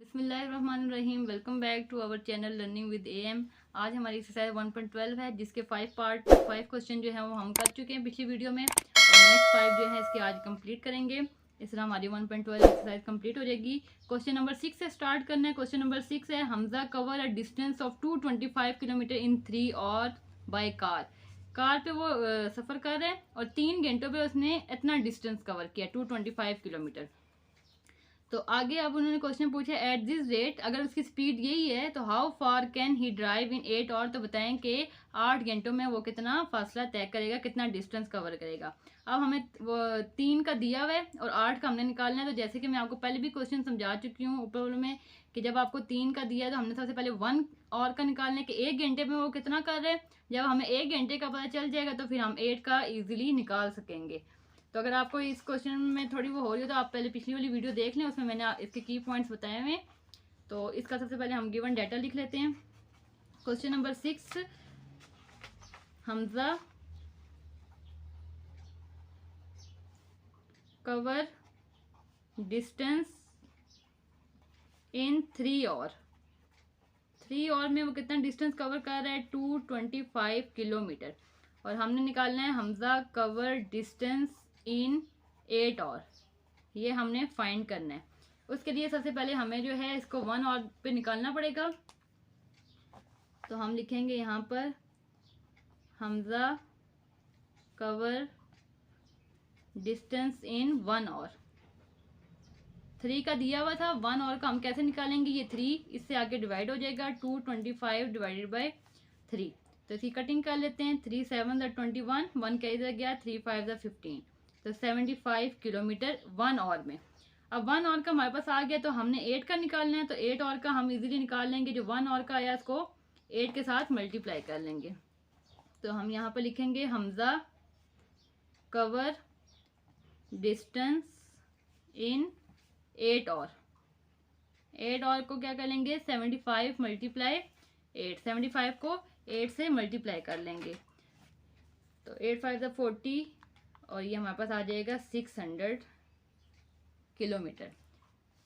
बिस्मिल्लाहिर्रहमानिर्रहीम। Welcome back to our channel learning with AM. आज हमारी एक्सरसाइज 1.12 है, जिसके 5 क्वेश्चन जो है वो हम कर चुके हैं पिछली वीडियो में, और नेक्स्ट 5 जो है इसके आज कंप्लीट करेंगे। इस तरह हमारी 1.12 एक्सरसाइज कंप्लीट हो जाएगी। क्वेश्चन नंबर 6 से स्टार्ट करना है। क्वेश्चन नंबर 6 है, Hamza cover a distance of 225 kilometre इन 3 और बाय कार। कार पे वो सफ़र कर रहे हैं और 3 घंटों पे उसने इतना डिस्टेंस कवर किया, 225 किलोमीटर। तो आगे अब उन्होंने क्वेश्चन पूछा, एट दिस रेट अगर उसकी स्पीड यही है तो how far can he drive इन 8 और, तो बताएं कि 8 घंटों में वो कितना फासला तय करेगा, कितना डिस्टेंस कवर करेगा। अब हमें वो 3 का दिया हुआ है और 8 का हमने निकालना है। तो जैसे कि मैं आपको पहले भी क्वेश्चन समझा चुकी हूँ ऊपर वाले में, कि जब आपको 3 का दिया है तो हमने सबसे पहले 1 और का निकालना है कि 1 घंटे में वो कितना कर रहे हैं। जब हमें 1 घंटे का पता चल जाएगा तो फिर हम 8 का ईजिली निकाल सकेंगे। तो अगर आपको इस क्वेश्चन में थोड़ी वो हो रही हो तो आप पहले पिछली वाली वीडियो देख लें, उसमें मैंने इसके की पॉइंट्स बताए हुए हैं। तो इसका सबसे पहले हम गिवन डाटा लिख लेते हैं। Question number 6, Hamza cover distance in 3 और 3 और में वो कितना डिस्टेंस कवर कर रहा है, 225 किलोमीटर। और हमने निकालना है हमजा कवर डिस्टेंस इन 8 और, ये हमने फाइंड करना है। उसके लिए सबसे पहले हमें जो है इसको 1 और पे निकालना पड़ेगा। तो हम लिखेंगे यहाँ पर हमजा कवर डिस्टेंस इन 1 और। 3 का दिया हुआ था, 1 और का हम कैसे निकालेंगे, ये 3 इससे आगे डिवाइड हो जाएगा, 225 डिवाइडेड बाई 3। तो इसकी कटिंग कर लेते हैं, 3 7 21, 1 का इधर गया, 3 5 15, तो 75 किलोमीटर 1 और में। अब 1 और का हमारे पास आ गया तो हमने 8 का निकालना है। तो 8 और का हम इजीली निकाल लेंगे, जो 1 और का आया इसको 8 के साथ मल्टीप्लाई कर लेंगे। तो हम यहाँ पर लिखेंगे हमजा कवर डिस्टेंस इन 8 और। 8 और को क्या कर लेंगे, 75 मल्टीप्लाई 8, 75 को 8 से मल्टीप्लाई कर लेंगे। तो 8 5 40 और ये हमारे पास आ जाएगा 600 किलोमीटर।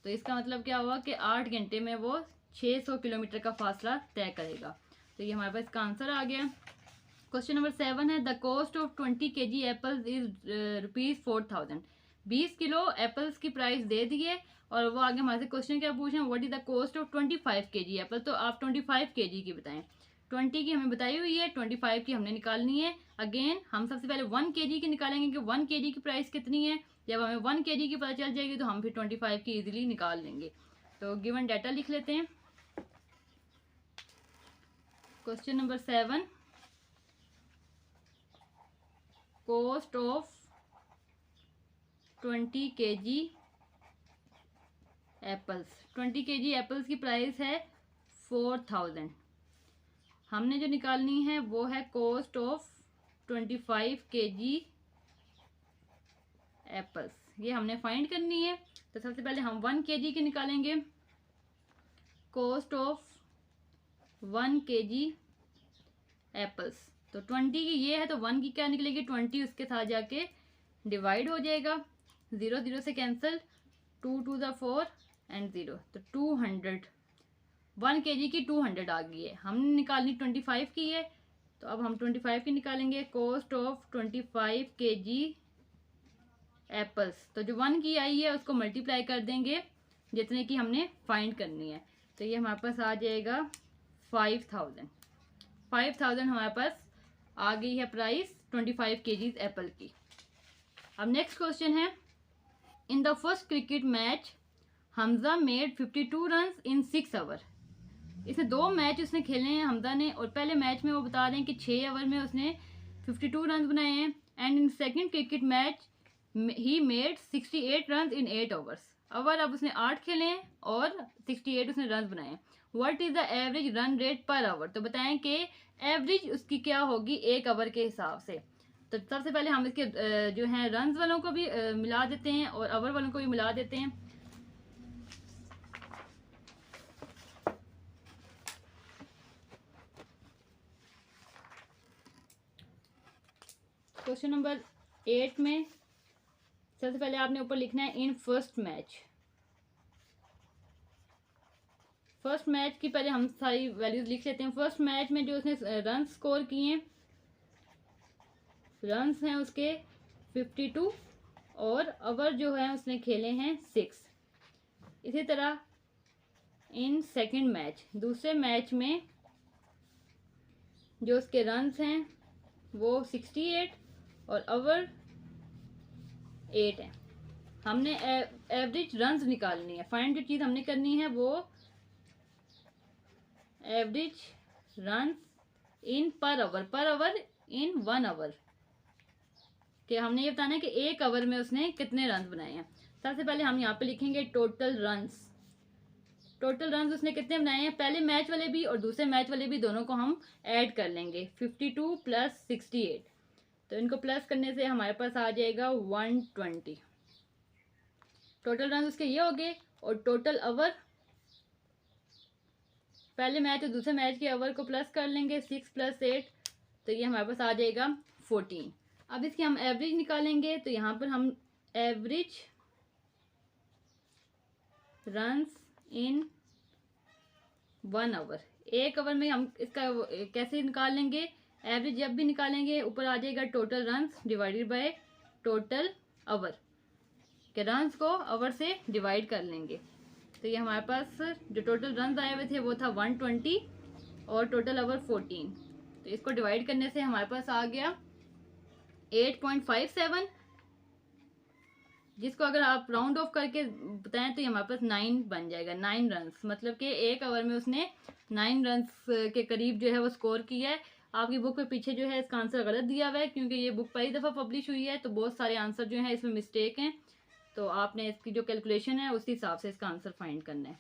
तो इसका मतलब क्या हुआ कि 8 घंटे में वो 600 किलोमीटर का फासला तय करेगा। तो ये हमारे पास इसका आंसर आ गया। क्वेश्चन नंबर 7 है, the cost of 20 kg apples is ₹4000। 20 kilo apples की प्राइस दे दिए और वो आगे हमारे से क्वेश्चन क्या पूछे, what is the cost of 25 kg Apple. तो आप 25 kg की बताएं। 20 की हमें बताई हुई है, 25 की हमने निकालनी है। अगेन हम सबसे पहले 1 kg की निकालेंगे कि 1 kg की प्राइस कितनी है। जब हमें 1 kg की पता चल जाएगी तो हम फिर 25 की इजीली निकाल लेंगे। तो गिवन डाटा लिख लेते हैं। Question number 7, cost of 20 kg apples. 20 kg apples की प्राइस है 4000। हमने जो निकालनी है वो है कॉस्ट ऑफ 25 kg एप्पल्स, ये हमने फाइंड करनी है। तो सबसे पहले हम 1 kg की निकालेंगे, कॉस्ट ऑफ 1 kg एप्पल्स। तो 20 की ये है तो 1 की क्या निकलेगी, 20 उसके साथ जाके डिवाइड हो जाएगा, 0 0 से कैंसिल, 2 2 ज़ा 4 एंड 0, तो 200। 1 kg की 200 आ गई है। हमने निकालनी 25 की है, तो अब हम 25 की निकालेंगे, कॉस्ट ऑफ 25 kg एप्पल्स। तो जो 1 की आई है उसको मल्टीप्लाई कर देंगे जितने की हमने फाइंड करनी है। तो ये हमारे पास आ जाएगा 5000। 5000 हमारे पास आ गई है प्राइस 25 kg एप्पल की। अब नेक्स्ट क्वेश्चन है, in the first cricket match Hamza made 52 run in 6 hour. इसने 2 मैच उसने खेले हैं हमजा ने, और पहले मैच में वो बता रहे हैं कि 6 ओवर में उसने 52 रन बनाए हैं। And in second cricket match he made 68 run in 8 overs. अब उसने 8 खेले हैं और 68 उसने रन बनाए हैं। What is the average run rate per hour. तो बताएं कि एवरेज उसकी क्या होगी 1 ओवर के हिसाब से। तो सबसे पहले हम इसके जो है रन वालों को भी मिला देते हैं और ओवर वालों को भी मिला देते हैं। क्वेश्चन नंबर 8 में सबसे पहले आपने ऊपर लिखना है in first match. First match की पहले हम सारी वैल्यूज लिख लेते हैं। फर्स्ट मैच में जो उसने रन स्कोर किए हैं, रन्स हैं उसके 52 और ओवर जो है उसने खेले हैं 6। इसी तरह इन सेकंड मैच, दूसरे मैच में जो उसके रन्स हैं वो 68 और ओवर 8 है। हमने एवरेज रन्स निकालनी है। फाइंड जो चीज़ हमने करनी है वो एवरेज रन्स इन पर ओवर इन 1 ओवर, कि हमने ये बताना है कि एक ओवर में उसने कितने रन बनाए हैं। सबसे पहले हम यहाँ पे लिखेंगे टोटल रन्स। टोटल रन्स उसने कितने बनाए हैं, पहले मैच वाले भी और दूसरे मैच वाले भी, दोनों को हम ऐड कर लेंगे। 52 प्लस 68, तो इनको प्लस करने से हमारे पास आ जाएगा 120। टोटल रन उसके ये हो गए। और टोटल ओवर, पहले मैच और दूसरे मैच के ओवर को प्लस कर लेंगे, 6 प्लस 8, तो ये हमारे पास आ जाएगा 14। अब इसकी हम एवरेज निकालेंगे, तो यहाँ पर हम एवरेज रन्स इन 1 ओवर, एक ओवर में हम इसका कैसे निकाल लेंगे, एवरेज जब भी निकालेंगे ऊपर आ जाएगा total runs divided by total over, के रन्स को ओवर से डिवाइड कर लेंगे। तो ये हमारे पास जो टोटल रन्स आए हुए थे वो था 120 और टोटल ओवर 14, तो इसको डिवाइड करने से हमारे पास आ गया 8.57, जिसको अगर आप राउंड ऑफ करके बताएं तो ये हमारे पास 9 बन जाएगा। 9 रन्स, मतलब कि एक ओवर में उसने 9 रन्स के करीब जो है वो स्कोर किया है। आपकी बुक पे पीछे जो है इसका आंसर गलत दिया हुआ है, क्योंकि ये बुक पहली दफ़ा पब्लिश हुई है, तो बहुत सारे आंसर जो है इसमें मिस्टेक हैं। तो आपने इसकी जो कैलकुलेशन है उसी हिसाब से इसका आंसर फाइंड करना है।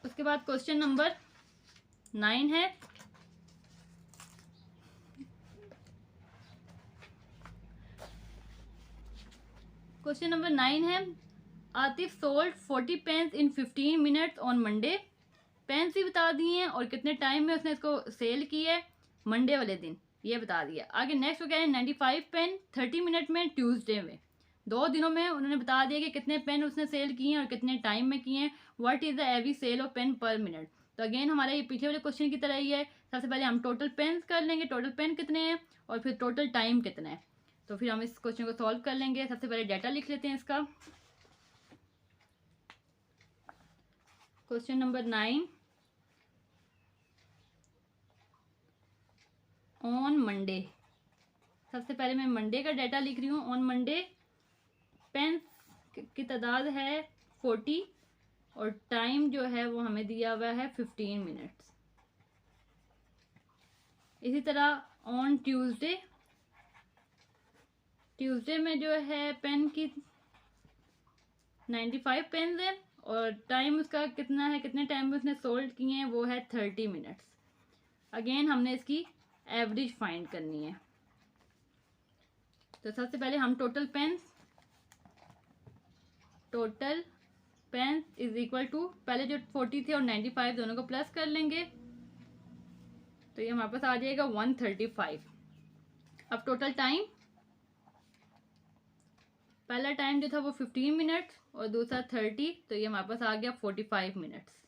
उसके बाद क्वेश्चन नंबर 9 है। क्वेश्चन नंबर 9 है, Atif sold 40 pens in 15 minutes on Monday. Pens ही बता दिए हैं और कितने टाइम में उसने इसको सेल किया है, मंडे वाले दिन, ये बता दिया। आगे नेक्स्ट क्या है, 95 पेन 30 मिनट में ट्यूसडे में, 2 दिनों में उन्होंने बता दिया कि कितने पेन उसने सेल किए हैं और कितने टाइम में किए हैं। What is the average sale of pen per minute. तो अगेन हमारा ये पीछे वाले क्वेश्चन की तरह ही है। सबसे पहले हम टोटल पेन्स कर लेंगे, टोटल पेन कितने हैं और फिर टोटल टाइम कितना है, तो फिर हम इस क्वेश्चन को सॉल्व कर लेंगे। सबसे पहले डाटा लिख लेते हैं इसका। Question number 9, on Monday. सबसे पहले मैं मंडे का डाटा लिख रही हूँ। ऑन मंडे पेन की तादाद है 40 और टाइम जो है वो हमें दिया हुआ है 15 मिनट्स। इसी तरह ऑन ट्यूसडे, ट्यूसडे में जो है पेन की 95 पेन है और टाइम उसका कितना है, कितने टाइम में उसने सोल्ड किए हैं, वो है 30 मिनट्स। अगेन हमने इसकी एवरेज फाइंड करनी है। तो सबसे पहले हम total pens is equal to, पहले जो 40 थे और 95 दोनों को प्लस कर लेंगे, तो ये हमारे पास आ जाएगा 135। अब टोटल टाइम, पहला टाइम जो था वो 15 मिनट्स और दूसरा 30, तो ये हमारे पास आ गया 45 मिनट्स।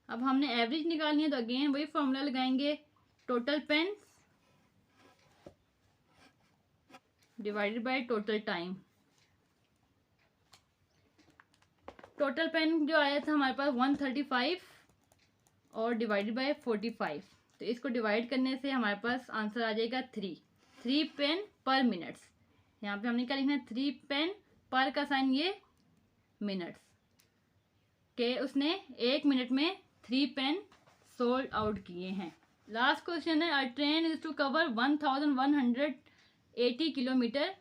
अब हमने एवरेज निकालनी है, तो अगेन वही फॉर्मूला लगाएंगे, total pens divided by total time. Total pen जो आया था हमारे पास 135 और डिवाइडेड बाय 45, तो इसको डिवाइड करने से हमारे पास आंसर आ जाएगा 3 पेन पर मिनट्स। यहाँ पे हमने क्या लिखना है, 3 पेन पर का साइन ये मिनट्स, के उसने 1 मिनट में 3 पेन सोल्ड आउट किए हैं। लास्ट क्वेश्चन है, a train is to cover 1180 kilometre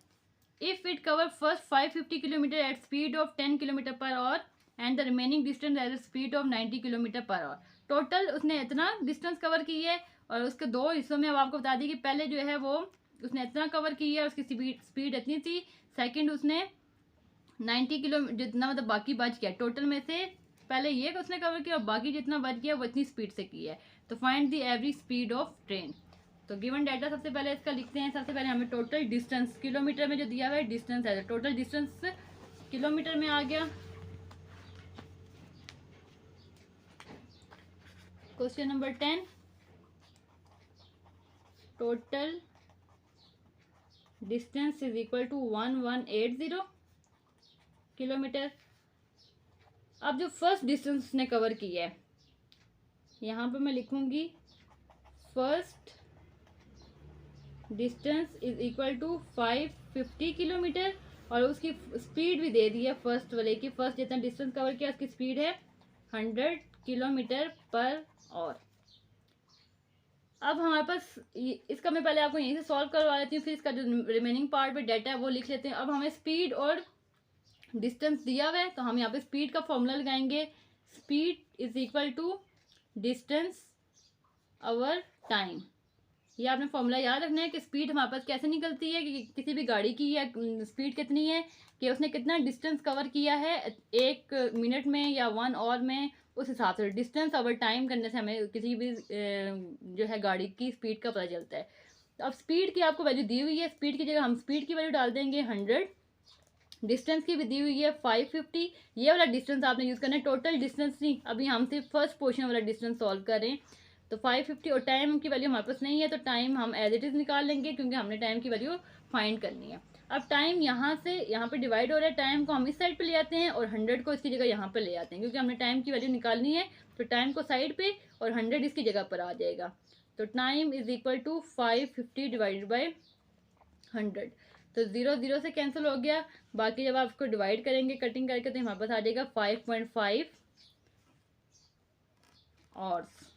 if it cover first 550 kilometre at speed of 10 kilometre per hour and the remaining distance at speed of 90 kilometre per hour. Total उसने इतना distance cover की है और उसके 2 हिस्सों में अब आपको बता दी कि पहले जो है वो उसने इतना कवर की है, उसकी स्पीड इतनी थी। सेकंड उसने 90 किलोमीटर जितना मतलब बाकी बच गया, टोटल में से पहले ये उसने कवर किया और बाकी जितना बच गया वो इतनी स्पीड से की है। तो find the average speed of train. तो गिवन डाटा सबसे पहले इसका लिखते हैं। सबसे पहले हमें टोटल डिस्टेंस, किलोमीटर में जो दिया हुआ है डिस्टेंस है, टोटल डिस्टेंस किलोमीटर में आ गया। Question number 10, total distance is equal to 1180 kilometre. अब जो फर्स्ट डिस्टेंस उसने कवर किया है, यहाँ पे मैं लिखूंगी first distance is equal to 550 kilometre, और उसकी स्पीड भी दे दी है फर्स्ट वाले की। फर्स्ट जितना डिस्टेंस कवर किया उसकी स्पीड है 100 किलोमीटर पर आवर। अब हमारे पास इसका मैं पहले आपको यहीं से सॉल्व करवा लेती हूँ, फिर इसका जो रिमेनिंग पार्ट में डाटा है वो लिख लेते हैं। अब हमें स्पीड और डिस्टेंस दिया हुआ है, तो हम यहाँ पे स्पीड का फॉर्मूला लगाएंगे। Speed is equal to distance over time. ये आपने फॉर्मूला याद रखना है कि स्पीड हमारे पास कैसे निकलती है, कि किसी भी गाड़ी की या स्पीड कितनी है, कि उसने कितना डिस्टेंस कवर किया है 1 मिनट में या 1 आवर में, उस हिसाब से डिस्टेंस ओवर टाइम करने से हमें किसी भी जो है गाड़ी की स्पीड का पता चलता है। तो अब स्पीड की आपको वैल्यू दी हुई है, स्पीड की जगह हम स्पीड की वैल्यू डाल देंगे 100, डिस्टेंस की भी दी हुई है 550। ये वाला डिस्टेंस आपने यूज़ करना है, टोटल डिस्टेंस नहीं, अभी हम सिर्फ फर्स्ट पोर्शन वाला डिस्टेंस सॉल्व कर रहे हैं। तो 550 और टाइम की वैल्यू हमारे पास नहीं है, तो टाइम हम एज इट इज़ निकाल लेंगे, क्योंकि हमने टाइम की वैल्यू फाइंड करनी है। अब टाइम यहाँ से यहाँ पे डिवाइड हो रहा है, टाइम को हम इस साइड पे ले आते हैं और 100 को इसकी जगह यहाँ पे ले आते हैं, क्योंकि हमने टाइम की वैल्यू निकालनी है। तो टाइम को साइड पे और 100 इसकी जगह पर आ जाएगा। तो time is equal to 550 divided by 100। तो 0 0 से कैंसिल हो गया। बाकी जब आप इसको डिवाइड करेंगे कटिंग करके, तो हमारे पास आ जाएगा 5.5 आवर्स।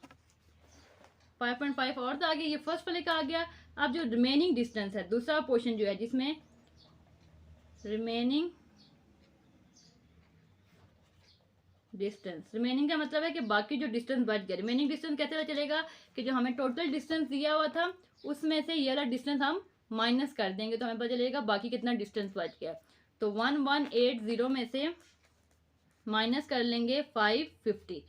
5.5 आवर्स आ गया, ये फर्स्ट वाले का आ गया। अब जो रिमेनिंग डिस्टेंस है, दूसरा पोर्शन जो है जिसमें रिमेनिंग डिस्टेंस, रिमेनिंग का मतलब है कि बाकी जो डिस्टेंस बच गया। रिमेनिंग डिस्टेंस कैसे पता चलेगा, कि जो हमें टोटल डिस्टेंस दिया हुआ था उसमें से ये वाला डिस्टेंस हम माइनस कर देंगे, तो हमें पता चलेगा बाकी कितना डिस्टेंस बच गया। तो 1180 में से माइनस कर लेंगे 550,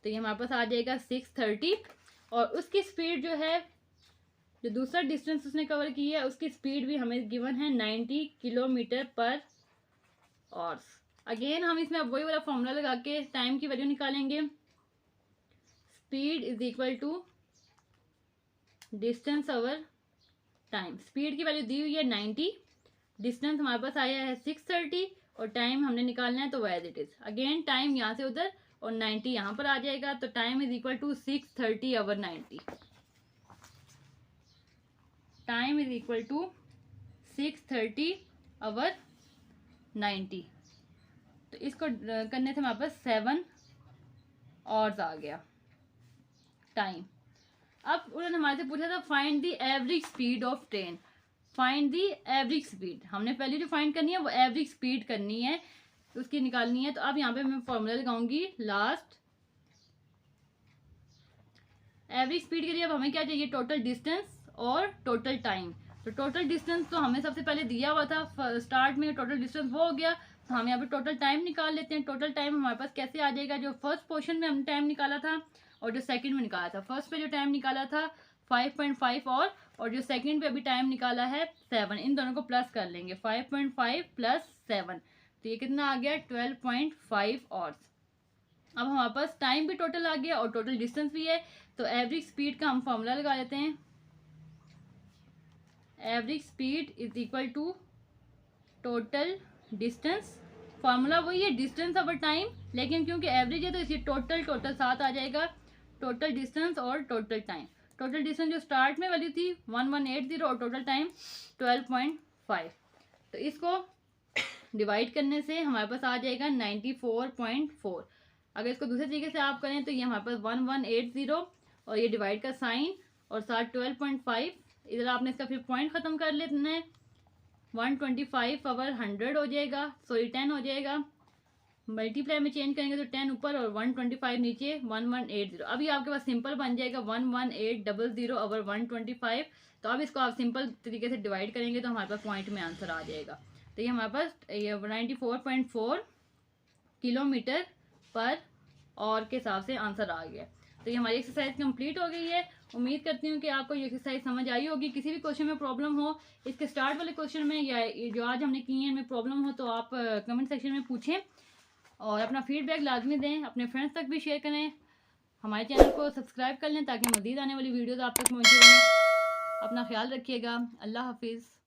तो ये हमारे पास आ जाएगा 630। और उसकी स्पीड जो है, जो दूसरा डिस्टेंस उसने कवर किया है, उसकी स्पीड भी हमें गिवन है 90 किलोमीटर पर आवर्स। अगेन हम इसमें वही वाला फॉर्मूला लगा के टाइम की वैल्यू निकालेंगे। Speed is equal to distance over time. Speed की वैल्यू दी हुई है 90, डिस्टेंस हमारे पास आया है 630, और टाइम हमने निकालना है तो as it is. Again time यहाँ से उधर और 90 यहाँ पर आ जाएगा, तो time is equal to 630 over 90। Time is equal to 630 over 90। तो इसको करने से हमारे पास 7 आवर्स आ गया टाइम। अब उन्होंने हमारे से पूछा था find the average speed of train. Find the average speed, हमने पहले जो फाइंड करनी है वो एवरेज स्पीड करनी है, उसकी निकालनी है। तो अब यहाँ पे मैं फॉर्मूला लगाऊंगी लास्ट। एवरेज स्पीड के लिए अब हमें क्या चाहिए, टोटल डिस्टेंस और टोटल टाइम। तो टोटल डिस्टेंस तो हमें सबसे पहले दिया हुआ था स्टार्ट में, टोटल डिस्टेंस वो हो गया। तो हम यहाँ पे टोटल टाइम निकाल लेते हैं। टोटल टाइम हमारे पास कैसे आ जाएगा, जो फर्स्ट पोर्शन में हमने टाइम निकाला था और जो सेकंड में निकाला था। फर्स्ट पे जो टाइम निकाला था 5.5 और जो सेकंड पे अभी टाइम निकाला है 7, इन दोनों को प्लस कर लेंगे। 5.5 प्लस 7, तो ये कितना आ गया 12.5 आवर्स। अब हमारे पास टाइम भी टोटल आ गया और टोटल डिस्टेंस भी है। तो एवरेज स्पीड का हम फॉर्मूला लगा लेते हैं। Average speed is equal to total distance. Formula वही है डिस्टेंस ओवर टाइम, लेकिन क्योंकि एवरेज है तो इसी टोटल साथ आ जाएगा। टोटल डिस्टेंस और टोटल टाइम। टोटल डिस्टेंस जो स्टार्ट में वाली थी 1180 और टोटल टाइम 12.5। तो इसको डिवाइड करने से हमारे पास आ जाएगा 94.4। अगर इसको दूसरे तरीके से आप करें तो ये हमारे पास 1180 और ये डिवाइड का साइन और साथ 12.5, इधर आपने इसका फिर पॉइंट ख़त्म कर लेना है। 125 ओवर 100 हो जाएगा, सॉरी 10 हो जाएगा। मल्टीप्लाई में चेंज करेंगे तो 10 ऊपर और 125 नीचे, 1180। अभी आपके पास सिंपल बन जाएगा 11800 ओवर 125। तो अब इसको आप सिंपल तरीके से डिवाइड करेंगे तो हमारे पास पॉइंट में आंसर आ जाएगा। तो ये हमारे पास ये 94.4 किलोमीटर पर आवर के हिसाब से आंसर आ गया। तो ये हमारी एक्सरसाइज कंप्लीट हो गई है। उम्मीद करती हूँ कि आपको ये एक्सरसाइज समझ आई होगी। किसी भी क्वेश्चन में प्रॉब्लम हो, इसके स्टार्ट वाले क्वेश्चन में या जो आज हमने किए हैं इनमें प्रॉब्लम हो तो आप कमेंट सेक्शन में पूछें और अपना फीडबैक लाजमी दें, अपने फ्रेंड्स तक भी शेयर करें। हमारे चैनल को सब्सक्राइब कर लें ताकि मज़ीद आने वाली वीडियोज़ आप तक पहुँचे रहें। अपना ख्याल रखिएगा। अल्लाह हाफिज़।